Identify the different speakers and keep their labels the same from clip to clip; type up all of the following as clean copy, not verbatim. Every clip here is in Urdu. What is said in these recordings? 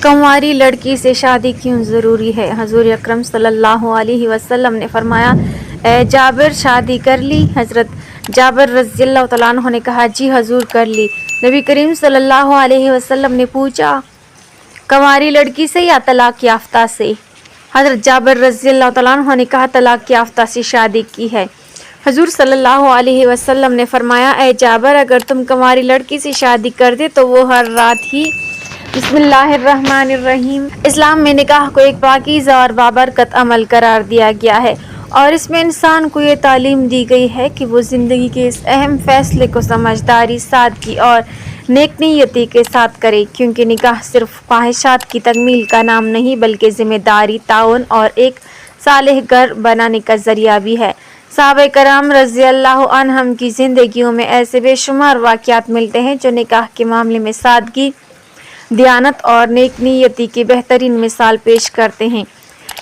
Speaker 1: کنواری لڑکی سے شادی کیوں ضروری ہے؟ حضور اکرم صلی اللہ علیہ وسلم نے فرمایا، اے جابر شادی کر لی؟ حضرت جابر رضی اللہ تعالیٰ عنہ نے کہا، جی حضور کر لی۔ نبی کریم صلی اللہ علیہ وسلم نے پوچھا، کنواری لڑکی سے یا طلاق یافتہ سے؟ حضرت جابر رضی اللہ تعالیٰ عنہ نے کہا، طلاق یافتہ سے شادی کی ہے۔ حضور صلی اللہ علیہ وسلم نے فرمایا، اے جابر اگر تم کنواری لڑکی سے شادی کر دے تو وہ ہر رات ہی بسم اللہ الرحمن الرحیم۔ اسلام میں نکاح کو ایک پاکیزہ اور بابرکت عمل قرار دیا گیا ہے اور اس میں انسان کو یہ تعلیم دی گئی ہے کہ وہ زندگی کے اس اہم فیصلے کو سمجھداری، سادگی اور نیک نیتی کے ساتھ کرے، کیونکہ نکاح صرف خواہشات کی تکمیل کا نام نہیں بلکہ ذمہ داری، تعاون اور ایک صالح گھر بنانے کا ذریعہ بھی ہے۔ صحابہ کرام رضی اللہ عنہم کی زندگیوں میں ایسے بے شمار واقعات ملتے ہیں جو نکاح کے معاملے میں سادگی، دیانت اور نیک نیتی کی بہترین مثال پیش کرتے ہیں۔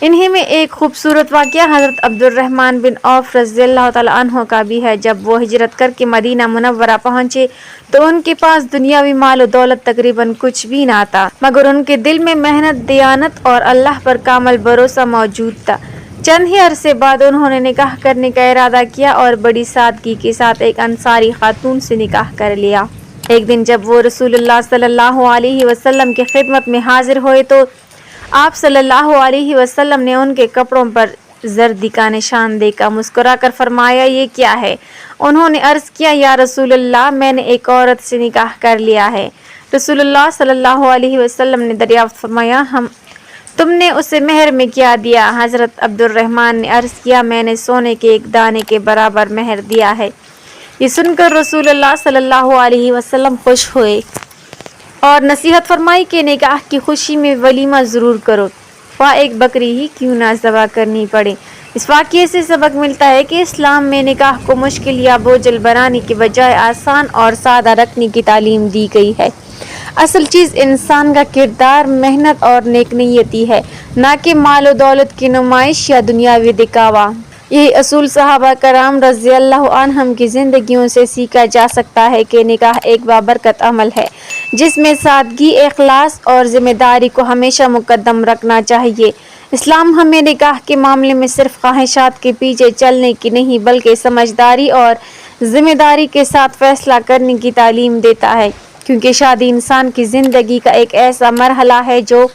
Speaker 1: انہی میں ایک خوبصورت واقعہ حضرت عبد الرحمن بن عوف رضی اللہ تعالیٰ عنہ کا بھی ہے۔ جب وہ ہجرت کر کے مدینہ منورہ پہنچے تو ان کے پاس دنیاوی مال و دولت تقریباً کچھ بھی نہ تھا، مگر ان کے دل میں محنت، دیانت اور اللہ پر کامل بھروسہ موجود تھا۔ چند ہی عرصے بعد انہوں نے نکاح کرنے کا ارادہ کیا اور بڑی سادگی کے ساتھ ایک انصاری خاتون سے نکاح کر لیا۔ ایک دن جب وہ رسول اللہ صلی اللہ علیہ وسلم کی خدمت میں حاضر ہوئے تو آپ صلی اللہ علیہ وسلم نے ان کے کپڑوں پر زردی کا نشان دیکھا، مسکرا کر فرمایا، یہ کیا ہے؟ انہوں نے عرض کیا، یا رسول اللہ میں نے ایک عورت سے نکاح کر لیا ہے۔ رسول اللہ صلی اللہ علیہ وسلم نے دریافت فرمایا، تم نے اسے مہر میں کیا دیا؟ حضرت عبد الرحمن نے عرض کیا، میں نے سونے کے ایک دانے کے برابر مہر دیا ہے۔ یہ سن کر رسول اللہ صلی اللہ علیہ وسلم خوش ہوئے اور نصیحت فرمائی کہ نکاح کی خوشی میں ولیمہ ضرور کرو، خواہ ایک بکری ہی کیوں نہ ذبح کرنی پڑے۔ اس واقعے سے سبق ملتا ہے کہ اسلام میں نکاح کو مشکل یا بوجھل بنانے کی بجائے آسان اور سادہ رکھنے کی تعلیم دی گئی ہے۔ اصل چیز انسان کا کردار، محنت اور نیک نیتی ہے، نہ کہ مال و دولت کی نمائش یا دنیاوی دکھاوا۔ یہی اصول صحابہ کرام رضی اللہ عنہم کی زندگیوں سے سیکھا جا سکتا ہے کہ نکاح ایک بابرکت عمل ہے جس میں سادگی، اخلاص اور ذمہ داری کو ہمیشہ مقدم رکھنا چاہیے۔ اسلام ہمیں نکاح کے معاملے میں صرف خواہشات کے پیچھے چلنے کی نہیں بلکہ سمجھداری اور ذمہ داری کے ساتھ فیصلہ کرنے کی تعلیم دیتا ہے، کیونکہ شادی انسان کی زندگی کا ایک ایسا مرحلہ ہے جو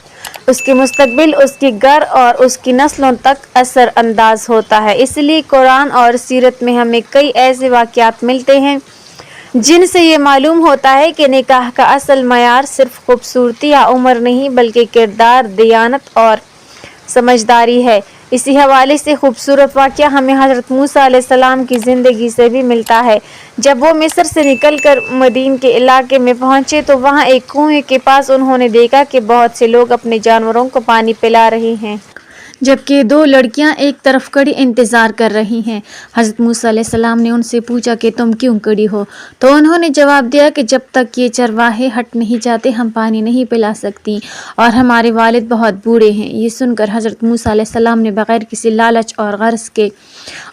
Speaker 1: اس کے مستقبل، اس کے گھر اور اس کی نسلوں تک اثر انداز ہوتا ہے۔ اس لیے قرآن اور سیرت میں ہمیں کئی ایسے واقعات ملتے ہیں جن سے یہ معلوم ہوتا ہے کہ نکاح کا اصل معیار صرف خوبصورتی یا عمر نہیں بلکہ کردار، دیانت اور سمجھداری ہے۔ اسی حوالے سے خوبصورت واقعہ ہمیں حضرت موسیٰ علیہ السلام کی زندگی سے بھی ملتا ہے۔ جب وہ مصر سے نکل کر مدین کے علاقے میں پہنچے تو وہاں ایک کنویں کے پاس انہوں نے دیکھا کہ بہت سے لوگ اپنے جانوروں کو پانی پلا رہے ہیں، جبکہ دو لڑکیاں ایک طرف کھڑی انتظار کر رہی ہیں۔ حضرت موسیٰ علیہ السلام نے ان سے پوچھا کہ تم کیوں کھڑی ہو؟ تو انہوں نے جواب دیا کہ جب تک یہ چرواہے ہٹ نہیں جاتے ہم پانی نہیں پلا سکتی اور ہمارے والد بہت بوڑھے ہیں۔ یہ سن کر حضرت موسیٰ علیہ السلام نے بغیر کسی لالچ اور غرض کے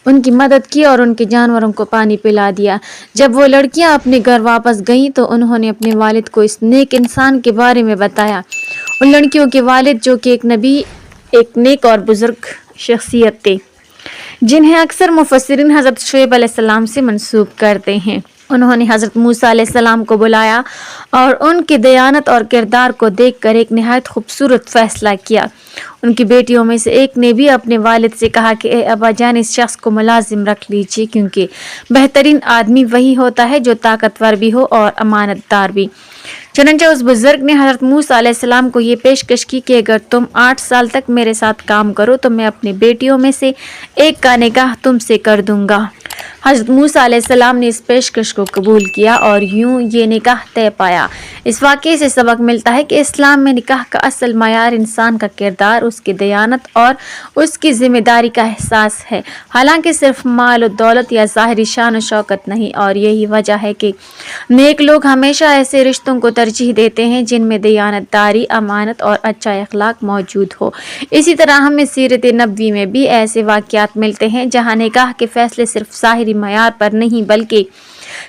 Speaker 1: ان کی مدد کی اور ان کے جانوروں کو پانی پلا دیا۔ جب وہ لڑکیاں اپنے گھر واپس گئیں تو انہوں نے اپنے والد کو اس نیک انسان کے بارے میں بتایا۔ ان لڑکیوں کے والد جو کہ ایک نبی، ایک نیک اور بزرگ شخصیت تھے جنہیں اکثر مفسرین حضرت شعیب علیہ السلام سے منسوب کرتے ہیں، انہوں نے حضرت موسیٰ علیہ السلام کو بلایا اور ان کی دیانت اور کردار کو دیکھ کر ایک نہایت خوبصورت فیصلہ کیا۔ ان کی بیٹیوں میں سے ایک نے بھی اپنے والد سے کہا کہ اے ابا جان، اس شخص کو ملازم رکھ لیجیے، کیونکہ بہترین آدمی وہی ہوتا ہے جو طاقتور بھی ہو اور امانت دار بھی۔ چنانچہ اس بزرگ نے حضرت موسیٰ علیہ السلام کو یہ پیشکش کی کہ اگر تم 8 سال تک میرے ساتھ کام کرو تو میں اپنی بیٹیوں میں سے ایک کا نکاح تم سے کر دوں گا۔ حضرت موسیٰ علیہ السلام نے اس پیشکش کو قبول کیا اور یوں یہ نکاح طے پایا۔ اس واقعے سے سبق ملتا ہے کہ اسلام میں نکاح کا اصل معیار انسان کا کردار، اس کی دیانت اور اس کی ذمہ داری کا احساس ہے، حالانکہ صرف مال و دولت یا ظاہری شان و شوکت نہیں۔ اور یہی وجہ ہے کہ نیک لوگ ہمیشہ ایسے رشتوں کو ترجیح دیتے ہیں جن میں دیانت داری، امانت اور اچھا اخلاق موجود ہو۔ اسی طرح ہمیں سیرت نبوی میں بھی ایسے واقعات ملتے ہیں جہاں نکاح کے فیصلے صرف ظاہری معیار پر نہیں بلکہ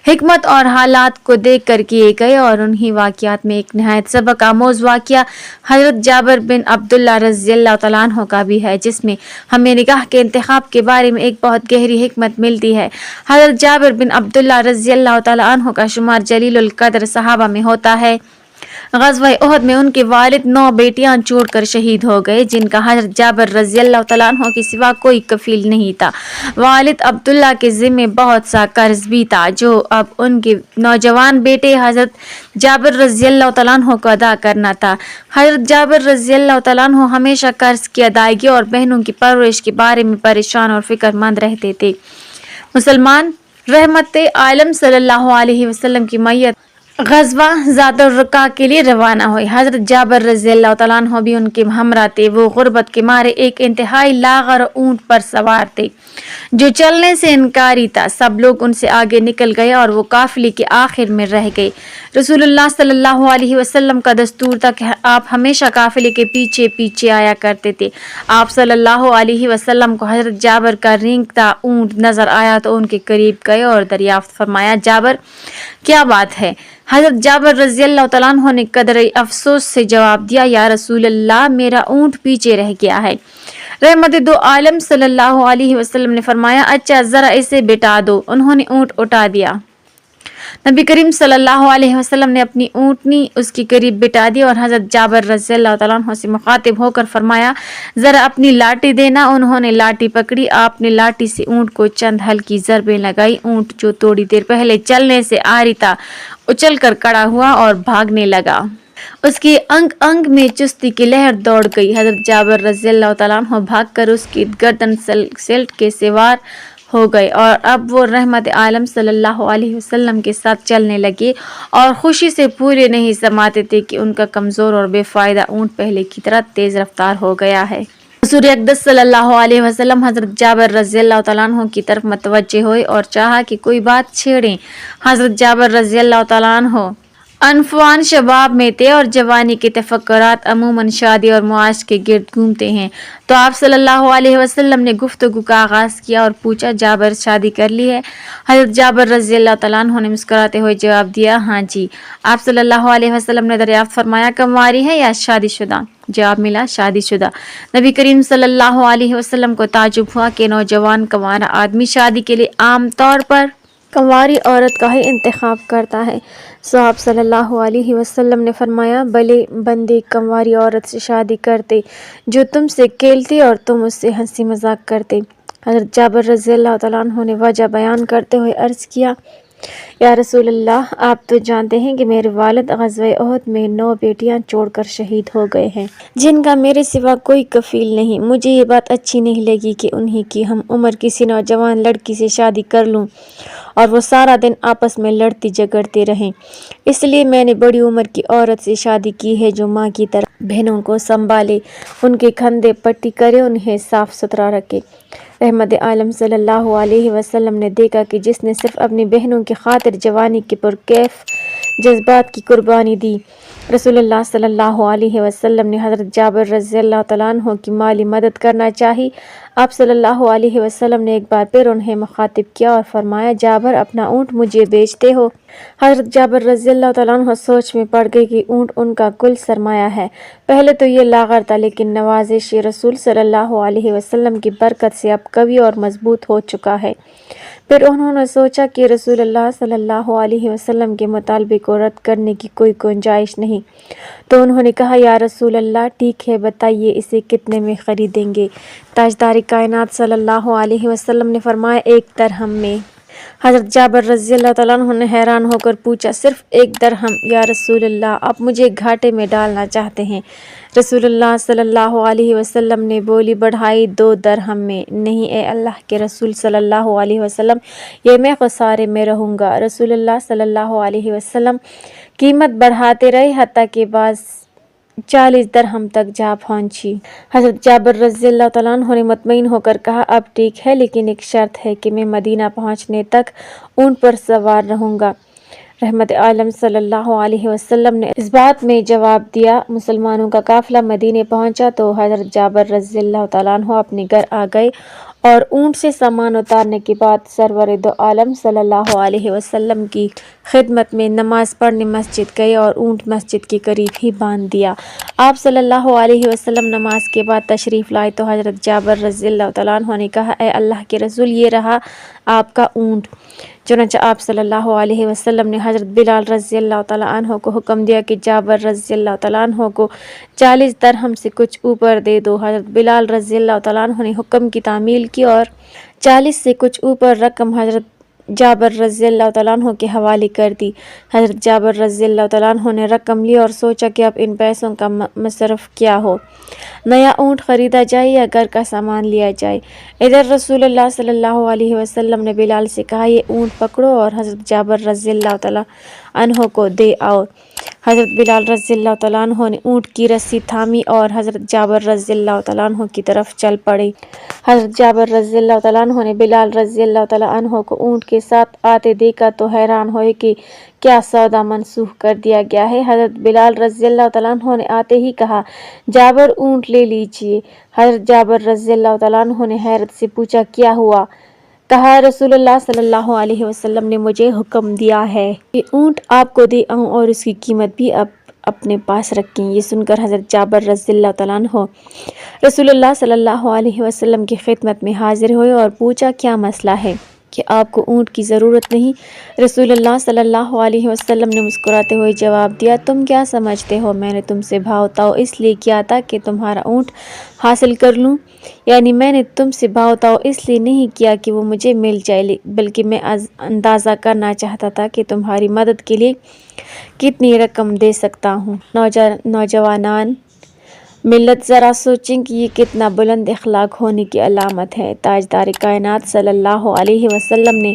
Speaker 1: حکمت اور حالات کو دیکھ کر کیے گئے، اور انہی واقعات میں ایک نہایت سبق آموز واقعہ حضرت جابر بن عبداللہ رضی اللہ تعالیٰ عنہ کا بھی ہے، جس میں ہمیں نکاح کے انتخاب کے بارے میں ایک بہت گہری حکمت ملتی ہے۔ حضرت جابر بن عبداللہ رضی اللہ تعالیٰ عنہ کا شمار جلیل القدر صحابہ میں ہوتا ہے۔ غزوہ احد میں ان کے والد 9 بیٹیاں چھوڑ کر شہید ہو گئے، جن کا حضرت جابر رضی اللہ تعالیٰ عنہ کے سوا کوئی کفیل نہیں تھا۔ والد عبداللہ کے ذمے بہت سا قرض بھی تھا، جو اب ان کے نوجوان بیٹے حضرت جابر رضی اللہ تعالیٰ عنہ کو ادا کرنا تھا۔ حضرت جابر رضی اللہ تعالیٰ عنہ ہمیشہ قرض کی ادائیگی اور بہنوں کی پرورش کے بارے میں پریشان اور فکر مند رہتے تھے۔ مسلمان رحمت عالم صلی اللہ علیہ وسلم کی میت غزوہ ذات الرقاع کے لیے روانہ ہوئی۔ حضرت جابر رضی اللہ تعالیٰ عنہ بھی ان کے ہمراہ تھے۔ وہ غربت کے مارے ایک انتہائی لاغر اونٹ پر سوار تھے جو چلنے سے انکاری تھا۔ سب لوگ ان سے آگے نکل گئے اور وہ قافلے کے آخر میں رہ گئے۔ رسول اللہ صلی اللہ علیہ وسلم کا دستور تھا کہ آپ ہمیشہ قافلے کے پیچھے پیچھے آیا کرتے تھے۔ آپ صلی اللہ علیہ وسلم کو حضرت جابر کا رینگتا اونٹ نظر آیا تو ان کے قریب گئے اور دریافت فرمایا، جابر کیا بات ہے؟ حضرت جابر رضی اللہ تعالیٰ عنہ نے قدرے افسوس سے جواب دیا، یا رسول اللہ، میرا اونٹ پیچھے رہ گیا ہے۔ رحمت دو عالم صلی اللہ علیہ وسلم نے فرمایا، اچھا ذرا اسے بٹا دو۔ انہوں نے اونٹ اٹھا دیا۔ نبی کریم صلی اللہ علیہ وسلم نے اپنی اونٹنی اس کے قریب بٹا دی اور حضرت جابر رضی اللہ تعالیٰ عنہ سے مخاطب ہو کر فرمایا، ذرا اپنی لاٹھی دینا۔ انہوں نے لاٹھی پکڑی۔ آپ نے لاٹھی سے اونٹ کو چند ہلکی ضربیں لگائی۔ اونٹ جو تھوڑی دیر پہلے چلنے سے عاری تھا اچھل کر کھڑا ہوا اور بھاگنے لگا۔ اس کی انگ انگ میں چستی کی لہر دوڑ گئی۔ حضرت جابر رضی اللہ تعالیٰ عنہ بھاگ کر اس کی گردن سلٹ کے سوار ہو گئے، اور اب وہ رحمت عالم صلی اللہ علیہ وسلم کے ساتھ چلنے لگے اور خوشی سے پورے نہیں سماتے تھے کہ ان کا کمزور اور بے فائدہ اونٹ پہلے کی طرح تیز رفتار ہو گیا ہے۔ حضور اقدس صلی اللہ علیہ وسلم حضرت جابر رضی اللہ تعالیٰ عنہ کی طرف متوجہ ہوئے اور چاہا کہ کوئی بات چھیڑیں۔ حضرت جابر رضی اللہ تعالیٰ عنہ انفوان شباب میں تھے اور جوانی کے تفکرات عموماً شادی اور معاش کے گرد گھومتے ہیں، تو آپ صلی اللہ علیہ وسلم نے گفتگو کا آغاز کیا اور پوچھا، جابر شادی کر لی ہے؟ حضرت جابر رضی اللہ تعالیٰ عنہ نے مسکراتے ہوئے جواب دیا، ہاں جی۔ آپ صلی اللہ علیہ وسلم نے دریافت فرمایا، کنواری ہے یا شادی شدہ؟ جواب ملا، شادی شدہ۔ نبی کریم صلی اللہ علیہ وسلم کو تعجب ہوا کہ نوجوان کنوارا آدمی شادی کے لیے عام طور پر کنواری عورت کا ہی انتخاب کرتا ہے۔ سو آپ صلی اللہ علیہ وسلم نے فرمایا، بھلے بندے کنواری عورت سے شادی کرتے جو تم سے کھیلتی اور تم اس سے ہنسی مذاق کرتے۔ حضرت جابر رضی اللہ تعالیٰ عنہ نے وجہ بیان کرتے ہوئے عرض کیا، یا رسول اللہ، آپ تو جانتے ہیں کہ میرے والد غزوہ احد میں 9 بیٹیاں چھوڑ کر شہید ہو گئے ہیں، جن کا میرے سوا کوئی کفیل نہیں۔ مجھے یہ بات اچھی نہیں لگی کہ انہی کی ہم عمر کسی نوجوان لڑکی سے شادی کر لوں اور وہ سارا دن آپس میں لڑتی جھگڑتے رہیں، اس لیے میں نے بڑی عمر کی عورت سے شادی کی ہے جو ماں کی طرح بہنوں کو سنبھالے، ان کے کندھے پٹی کرے، انہیں صاف ستھرا رکھے۔ رحمت عالم صلی اللہ علیہ وسلم نے دیکھا کہ جس نے صرف اپنی بہنوں کی خاطر جوانی کے پرکیف جذبات کی قربانی دی، رسول اللہ صلی اللہ علیہ وسلم نے حضرت جابر رضی اللہ تعالیٰ عنہ کی مالی مدد کرنا چاہی۔ آپ صلی اللہ علیہ وسلم نے ایک بار پھر انہیں مخاطب کیا اور فرمایا، جابر، اپنا اونٹ مجھے بیچتے ہو؟ حضرت جابر رضی اللہ تعالیٰ عنہ سوچ میں پڑ گئے کہ اونٹ ان کا کل سرمایہ ہے۔ پہلے تو یہ لاغر تھا، لیکن نوازش رسول صلی اللہ علیہ وسلم کی برکت سے اب قوی اور مضبوط ہو چکا ہے۔ پھر انہوں نے سوچا کہ رسول اللہ صلی اللہ علیہ وسلم کے مطالبے کو رد کرنے کی کوئی گنجائش نہیں، تو انہوں نے کہا، یا رسول اللہ، ٹھیک ہے، بتائیے اسے کتنے میں خریدیں گے؟ تاجدار کائنات صلی اللہ علیہ وسلم نے فرمایا، 1 درہم میں۔ حضرت جابر رضی اللہ تعالیٰ عنہ نے حیران ہو کر پوچھا، صرف 1 درہم؟ یا رسول اللہ، آپ مجھے گھاٹے میں ڈالنا چاہتے ہیں؟ رسول اللہ صلی اللہ علیہ وسلم نے بولی بڑھائی، 2 درہم میں۔ نہیں اے اللہ کے رسول صلی اللہ علیہ وسلم، یہ میں خسارے میں رہوں گا۔ رسول اللہ صلی اللہ علیہ وسلم قیمت بڑھاتے رہے حتیٰ کہ بعض 40 درہم تک جا پہنچی۔ حضرت جابر رضی اللہ تعالیٰ عنہ نے مطمئن ہو کر کہا، اب ٹھیک ہے، لیکن ایک شرط ہے کہ میں مدینہ پہنچنے تک اونٹ پر سوار رہوں گا۔ رحمت عالم صلی اللہ علیہ وسلم نے اس بات میں جواب دیا۔ مسلمانوں کا قافلہ مدینے پہنچا تو حضرت جابر رضی اللہ تعالیٰ عنہ اپنے گھر آ گئے اور اونٹ سے سامان اتارنے کے بعد سرور دو عالم صلی اللہ علیہ وسلم کی خدمت میں نماز پڑھنے مسجد گئے اور اونٹ مسجد کے قریب ہی باندھ دیا۔ آپ صلی اللہ علیہ وسلم نماز کے بعد تشریف لائے تو حضرت جابر رضی اللہ تعالیٰ عنہ نے کہا، اے اللہ کے رسول، یہ رہا آپ کا اونٹ۔ چنانچہ آپ صلی اللہ علیہ وسلم نے حضرت بلال رضی اللہ تعالیٰ عنہ کو حکم دیا کہ جابر رضی اللہ تعالیٰ عنہ کو 40 درہم سے کچھ اوپر دے دو۔ حضرت بلال رضی اللہ تعالیٰ عنہ نے حکم کی تعمیل کی اور 40 سے کچھ اوپر رقم حضرت جابر رضی اللہ تعالیٰ عنہ کے حوالے کر دی۔ حضرت جابر رضی اللہ تعالیٰ عنہ نے رقم لی اور سوچا کہ اب ان پیسوں کا مصرف کیا ہو، نیا اونٹ خریدا جائے یا گھر کا سامان لیا جائے۔ ادھر رسول اللہ صلی اللہ علیہ وسلم نے بلال سے کہا، یہ اونٹ پکڑو اور حضرت جابر رضی اللہ تعالیٰ عنہ کو دے آؤ۔ حضرت بلال رضی اللہ تعالیٰ عنہ نے اونٹ کی رسی تھامی اور حضرت جابر رضی اللہ تعالیٰ عنہ کی طرف چل پڑے۔ حضرت جابر رضی اللہ تعالیٰ عنہ نے بلال رضی اللہ تعالیٰ عنہ کو اونٹ کے ساتھ آتے دیکھا تو حیران ہوئے کہ کیا سودا منسوخ کر دیا گیا ہے۔ حضرت بلال رضی اللہ تعالیٰ عنہ نے آتے ہی کہا، جابر اونٹ لے لیجئے۔ حضرت جابر رضی اللہ تعالیٰ عنہ نے حیرت سے پوچھا، کیا ہوا؟ کہا، رسول اللہ صلی اللہ علیہ وسلم نے مجھے حکم دیا ہے کہ اونٹ آپ کو دے آؤں اور اس کی قیمت بھی اپنے پاس رکھیں۔ یہ سن کر حضرت جابر رضی اللہ تعالیٰ عنہ رسول اللہ صلی اللہ علیہ وسلم کی خدمت میں حاضر ہوئے اور پوچھا، کیا مسئلہ ہے کہ آپ کو اونٹ کی ضرورت نہیں؟ رسول اللہ صلی اللہ علیہ وسلم نے مسکراتے ہوئے جواب دیا، تم کیا سمجھتے ہو میں نے تم سے بھاؤ تاؤ اس لیے کیا تھا کہ تمہارا اونٹ حاصل کر لوں؟ یعنی میں نے تم سے بھاؤ تاؤ اس لیے نہیں کیا کہ وہ مجھے مل جائے، بلکہ میں اندازہ کرنا چاہتا تھا کہ تمہاری مدد کے لیے کتنی رقم دے سکتا ہوں۔ نوجوانان ملت ذرا سوچیں کہ یہ کتنا بلند اخلاق ہونے کی علامت ہے۔ تاجدار کائنات صلی اللہ علیہ وسلم نے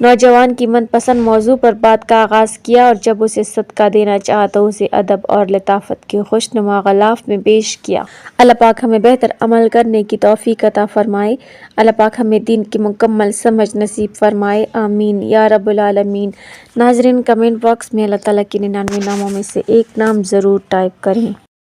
Speaker 1: نوجوان کی من پسند موضوع پر بات کا آغاز کیا اور جب اسے صدقہ دینا چاہا تو اسے ادب اور لطافت کے خوشنما غلاف میں پیش کیا۔ اللہ پاک ہمیں بہتر عمل کرنے کی توفیق عطا فرمائے۔ اللہ پاک ہمیں دین کی مکمل سمجھ نصیب فرمائے، آمین یا رب العالمین۔ ناظرین، کمنٹ باکس میں اللہ تعالیٰ کے 99 ناموں میں سے ایک نام ضرور ٹائپ کریں۔